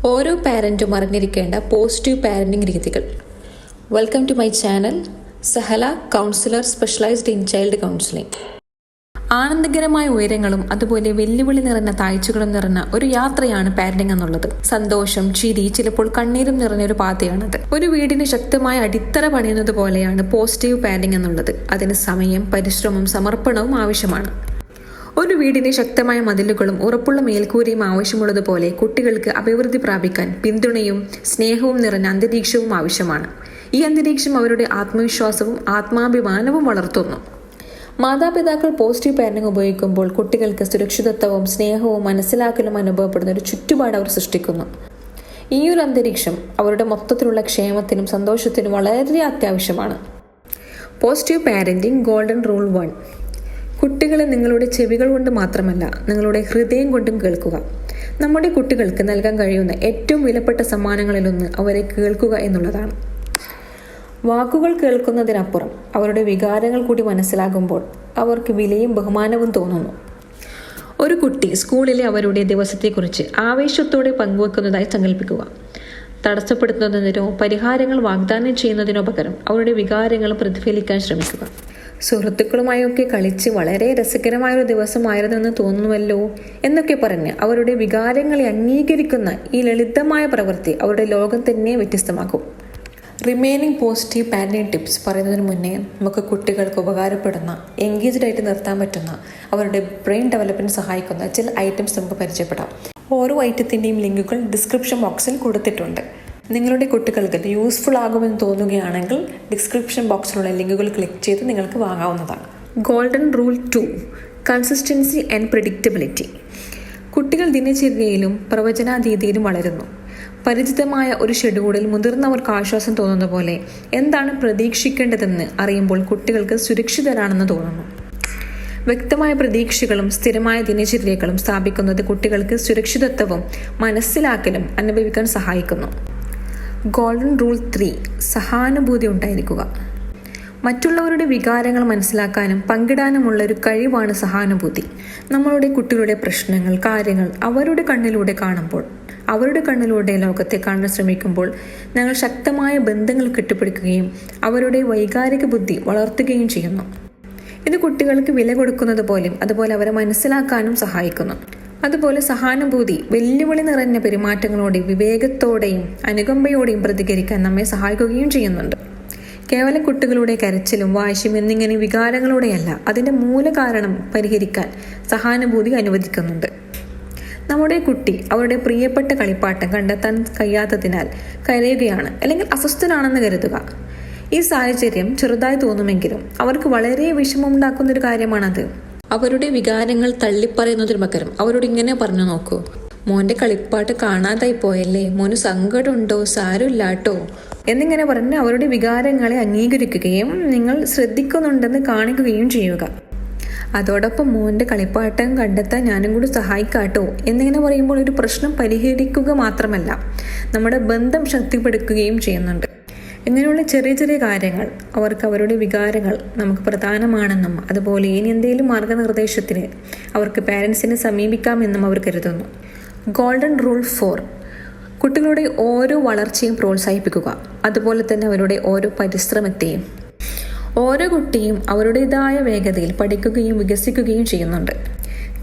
ഓരോ പാരൻറ്റും അറിഞ്ഞിരിക്കേണ്ട പോസിറ്റീവ് പാരൻറ്റിംഗ് രീതികൾ. Welcome to my channel Sahala counsellor specialised in child counselling. ആനന്ദകരമായ ഉയരങ്ങളും അതുപോലെ വെല്ലുവിളി നിറഞ്ഞ താഴ്ചകളും നിറഞ്ഞ ഒരു യാത്രയാണ് പാരന്റിംഗ് എന്നുള്ളത്. സന്തോഷം, ചിരി, ചിലപ്പോൾ കണ്ണീരും നിറഞ്ഞൊരു പാതയാണത്. ഒരു വീടിന് ശക്തമായ അടിത്തറ പണിയുന്നത് പോലെയാണ് പോസിറ്റീവ് പാരന്റിംഗ് എന്നുള്ളത്. അതിന് സമയം, പരിശ്രമം, സമർപ്പണവും ആവശ്യമാണ്. ഒരു വീടിന് ശക്തമായ മതിലുകളും ഉറപ്പുള്ള മേൽക്കൂരയും ആവശ്യമുള്ളതുപോലെ കുട്ടികൾക്ക് അഭിവൃദ്ധി പ്രാപിക്കാൻ പിന്തുണയും സ്നേഹവും നിറഞ്ഞ അന്തരീക്ഷവും ആവശ്യമാണ്. ഈ അന്തരീക്ഷം അവരുടെ ആത്മവിശ്വാസവും ആത്മാഭിമാനവും വളർത്തുന്നു. മാതാപിതാക്കൾ പോസിറ്റീവ് പാരന്റിംഗ് ഉപയോഗിക്കുമ്പോൾ കുട്ടികൾക്ക് സുരക്ഷിതത്വവും സ്നേഹവും മനസ്സിലാക്കലും അനുഭവപ്പെടുന്ന ഒരു ചുറ്റുപാട് അവർ സൃഷ്ടിക്കുന്നു. ഈ ഒരു അന്തരീക്ഷം അവരുടെ മൊത്തത്തിലുള്ള ക്ഷേമത്തിനും സന്തോഷത്തിനും വളരെ അത്യാവശ്യമാണ്. Positive parenting golden rule 1. കുട്ടികളെ നിങ്ങളുടെ ചെവികൾ കൊണ്ട് മാത്രമല്ല നിങ്ങളുടെ ഹൃദയം കൊണ്ടും കേൾക്കുക. നമ്മുടെ കുട്ടികൾക്ക് നൽകാൻ കഴിയുന്ന ഏറ്റവും വിലപ്പെട്ട സമ്മാനങ്ങളിലൊന്ന് അവരെ കേൾക്കുക എന്നുള്ളതാണ്. വാക്കുകൾ കേൾക്കുന്നതിനപ്പുറം അവരുടെ വികാരങ്ങൾ കൂടി മനസ്സിലാകുമ്പോൾ അവർക്ക് വിലയും ബഹുമാനവും തോന്നുന്നു. ഒരു കുട്ടി സ്കൂളിലെ അവരുടെ ദിവസത്തെക്കുറിച്ച് ആവേശത്തോടെ പങ്കുവെക്കുന്നതായി സങ്കല്പിക്കുക. തടസ്സപ്പെടുത്തുന്നതിനോ പരിഹാരങ്ങൾ വാഗ്ദാനം ചെയ്യുന്നതിനോ പകരം അവരുടെ വികാരങ്ങൾ പ്രതിഫലിക്കാൻ ശ്രമിക്കുക. സുഹൃത്തുക്കളുമായൊക്കെ കളിച്ച് വളരെ രസകരമായൊരു ദിവസമായിരുന്നെന്ന് തോന്നുന്നുവല്ലോ എന്നൊക്കെ പറഞ്ഞ് അവരുടെ വികാരങ്ങളെ അംഗീകരിക്കുന്ന ഈ ലളിതമായ പ്രവൃത്തി അവരുടെ ലോകം തന്നെ വ്യത്യസ്തമാക്കും. റിമൈനിങ് പോസിറ്റീവ് പാരന്റിംഗ് ടിപ്സ് പറയുന്നതിന് മുന്നേ നമുക്ക് കുട്ടികൾക്ക് ഉപകാരപ്പെടുന്ന, എൻഗേജ്ഡ് ആയിട്ട് നിർത്താൻ പറ്റുന്ന, അവരുടെ ബ്രെയിൻ ഡെവലപ്മെൻറ്റ് സഹായിക്കുന്ന ചില ഐറ്റംസ് നമുക്ക് പരിചയപ്പെടാം. ഓരോ ഐറ്റത്തിൻ്റെയും ലിങ്കുകൾ ഡിസ്ക്രിപ്ഷൻ ബോക്സിൽ കൊടുത്തിട്ടുണ്ട്. നിങ്ങളുടെ കുട്ടികൾക്ക് ഇത് യൂസ്ഫുൾ ആകുമെന്ന് തോന്നുകയാണെങ്കിൽ ഡിസ്ക്രിപ്ഷൻ ബോക്സിലുള്ള ലിങ്കുകൾ ക്ലിക്ക് ചെയ്ത് നിങ്ങൾക്ക് വാങ്ങാവുന്നതാണ്. Golden rule 2. Consistency and predictability. കുട്ടികൾ ദിനചര്യയിലും പ്രവചനാതീതിയിലും വളരുന്നു. പരിചിതമായ ഒരു ഷെഡ്യൂളിൽ മുതിർന്നവർക്ക് ആശ്വാസം തോന്നുന്ന പോലെ എന്താണ് പ്രതീക്ഷിക്കേണ്ടതെന്ന് അറിയുമ്പോൾ കുട്ടികൾക്ക് സുരക്ഷിതരാണെന്ന് തോന്നുന്നു. വ്യക്തമായ പ്രതീക്ഷകളും സ്ഥിരമായ ദിനചര്യകളും സ്ഥാപിക്കുന്നത് കുട്ടികൾക്ക് സുരക്ഷിതത്വവും മനസ്സിലാക്കലും അനുഭവിക്കാൻ സഹായിക്കുന്നു. Golden rule 3. സഹാനുഭൂതി ഉണ്ടായിരിക്കുക. മറ്റുള്ളവരുടെ വികാരങ്ങൾ മനസ്സിലാക്കാനും പങ്കിടാനുമുള്ള ഒരു കഴിവാണ് സഹാനുഭൂതി. നമ്മളുടെ കുട്ടികളുടെ പ്രശ്നങ്ങൾ, കാര്യങ്ങൾ അവരുടെ കണ്ണിലൂടെ കാണുമ്പോൾ, അവരുടെ കണ്ണിലൂടെ ലോകത്തെ കാണാൻ ശ്രമിക്കുമ്പോൾ ഞങ്ങൾ ശക്തമായ ബന്ധങ്ങൾ കെട്ടിപ്പടുക്കുകയും അവരുടെ വൈകാരിക ബുദ്ധി വളർത്തുകയും ചെയ്യുന്നു. ഇത് കുട്ടികൾക്ക് വില കൊടുക്കുന്നത് പോലെയും അതുപോലെ അവരെ മനസ്സിലാക്കാനും സഹായിക്കുന്നു. അതുപോലെ സഹാനുഭൂതി വെല്ലുവിളി നിറഞ്ഞ പെരുമാറ്റങ്ങളോടെ വിവേകത്തോടെയും അനുകമ്പയോടെയും പ്രതികരിക്കാൻ നമ്മെ സഹായിക്കുകയും ചെയ്യുന്നുണ്ട്. കേവലം കുട്ടികളുടെ കരച്ചിലും വാശിയും എന്നിങ്ങനെ വികാരങ്ങളോടെയല്ല, അതിൻ്റെ മൂലകാരണം പരിഹരിക്കാൻ സഹാനുഭൂതി അനുവദിക്കുന്നുണ്ട്. നമ്മുടെ കുട്ടി അവരുടെ പ്രിയപ്പെട്ട കളിപ്പാട്ടം കണ്ടെത്താൻ കഴിയാത്തതിനാൽ കരയുകയാണ് അല്ലെങ്കിൽ അസ്വസ്ഥനാണെന്ന് കരുതുക. ഈ സാഹചര്യം ചെറുതായി തോന്നുമെങ്കിലും അവർക്ക് വളരെ വിഷമമുണ്ടാക്കുന്നൊരു കാര്യമാണത്. അവരുടെ വികാരങ്ങൾ തള്ളിപ്പറയുന്നതിന് പകരം അവരോട് ഇങ്ങനെ പറഞ്ഞു നോക്കൂ: മോൻ്റെ കളിപ്പാട്ട് കാണാതായി പോയല്ലേ, മോന് സങ്കടമുണ്ടോ, സാരമില്ലാട്ടോ എന്നിങ്ങനെ പറഞ്ഞ് അവരുടെ വികാരങ്ങളെ അംഗീകരിക്കുകയും നിങ്ങൾ ശ്രദ്ധിക്കുന്നുണ്ടെന്ന് കാണിക്കുകയും ചെയ്യുക. അതോടൊപ്പം മോൻ്റെ കളിപ്പാട്ടം കണ്ടെത്താൻ ഞാനും കൂടി സഹായിക്കാട്ടോ എന്നിങ്ങനെ പറയുമ്പോൾ ഒരു പ്രശ്നം പരിഹരിക്കുക മാത്രമല്ല, നമ്മുടെ ബന്ധം ശക്തിപ്പെടുത്തുകയും ചെയ്യുന്നുണ്ട്. ഇങ്ങനെയുള്ള ചെറിയ ചെറിയ കാര്യങ്ങൾ അവർക്ക് അവരുടെ വികാരങ്ങൾ നമുക്ക് പ്രധാനമാണെന്നും അതുപോലെ ഇനി എന്തെങ്കിലും മാർഗനിർദ്ദേശത്തിന് അവർക്ക് പാരൻസിനെ സമീപിക്കാമെന്നും അവർ കരുതുന്നു. Golden rule 4. കുട്ടികളുടെ ഓരോ വളർച്ചയും പ്രോത്സാഹിപ്പിക്കുക. അതുപോലെ തന്നെ അവരുടെ ഓരോ പരിശ്രമത്തെയും. ഓരോ കുട്ടിയും അവരുടേതായ വേഗതയിൽ പഠിക്കുകയും വികസിക്കുകയും ചെയ്യുന്നുണ്ട്.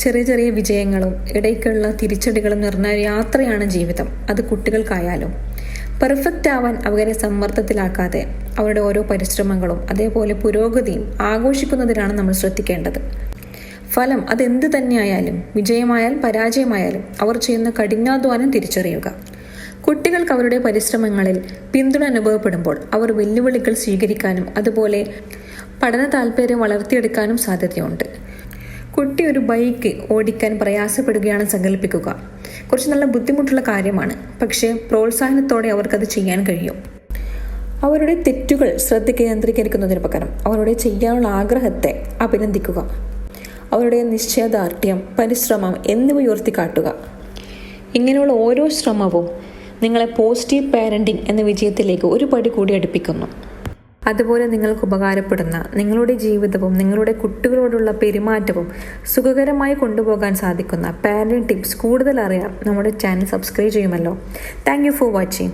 ചെറിയ ചെറിയ വിജയങ്ങളും ഇടയ്ക്കുള്ള തിരിച്ചടികളും നിറഞ്ഞ യാത്രയാണ് ജീവിതം. അത് കുട്ടികൾക്കായാലും. പെർഫെക്റ്റ് ആവാൻ അവരെ സമ്മർദ്ദത്തിലാക്കാതെ അവരുടെ ഓരോ പരിശ്രമങ്ങളും അതേപോലെ പുരോഗതിയും ആഘോഷിക്കുന്നതിനാണ് നമ്മൾ ശ്രദ്ധിക്കേണ്ടത്. ഫലം അതെന്ത് തന്നെയായാലും, വിജയമായാലും പരാജയമായാലും അവർ ചെയ്യുന്ന കഠിനാധ്വാനം തിരിച്ചറിയുക. കുട്ടികൾക്ക് അവരുടെ പരിശ്രമങ്ങളിൽ പിന്തുണ അനുഭവപ്പെടുമ്പോൾ അവർ വെല്ലുവിളികൾ സ്വീകരിക്കാനും അതുപോലെ പഠന താല്പര്യം വളർത്തിയെടുക്കാനും സാധ്യതയുണ്ട്. കുട്ടി ഒരു ബൈക്ക് ഓടിക്കാൻ പ്രയാസപ്പെടുകയാണെന്ന് സങ്കല്പിക്കുക. കുറച്ച് നല്ല ബുദ്ധിമുട്ടുള്ള കാര്യമാണ്, പക്ഷേ പ്രോത്സാഹനത്തോടെ അവർക്കത് ചെയ്യാൻ കഴിയും. അവരുടെ തെറ്റുകൾ ശ്രദ്ധ കേന്ദ്രീകരിക്കുന്നതിന് പകരം അവരുടെ ചെയ്യാനുള്ള ആഗ്രഹത്തെ അഭിനന്ദിക്കുക. അവരുടെ നിശ്ചയദാർഢ്യം, പരിശ്രമം എന്നിവ ഉയർത്തിക്കാട്ടുക. ഇങ്ങനെയുള്ള ഓരോ ശ്രമവും നിങ്ങളെ പോസിറ്റീവ് പാരന്റിംഗ് എന്ന വിജയത്തിലേക്ക് ഒരു പടി കൂടി അടുപ്പിക്കുന്നു. അതുപോലെ നിങ്ങൾക്ക് ഉപകാരപ്പെടുന്ന നിങ്ങളുടെ ജീവിതവും നിങ്ങളുടെ കുട്ടികളോടുള്ള പെരുമാറ്റവും സുഖകരമായി കൊണ്ടുപോകാൻ സാധിക്കുന്ന പാരന്റിംഗ് ടിപ്സ് കൂടുതൽ അറിയാം നമ്മുടെ ചാനൽ സബ്സ്ക്രൈബ് ചെയ്യുമല്ലോ. Thank you for watching.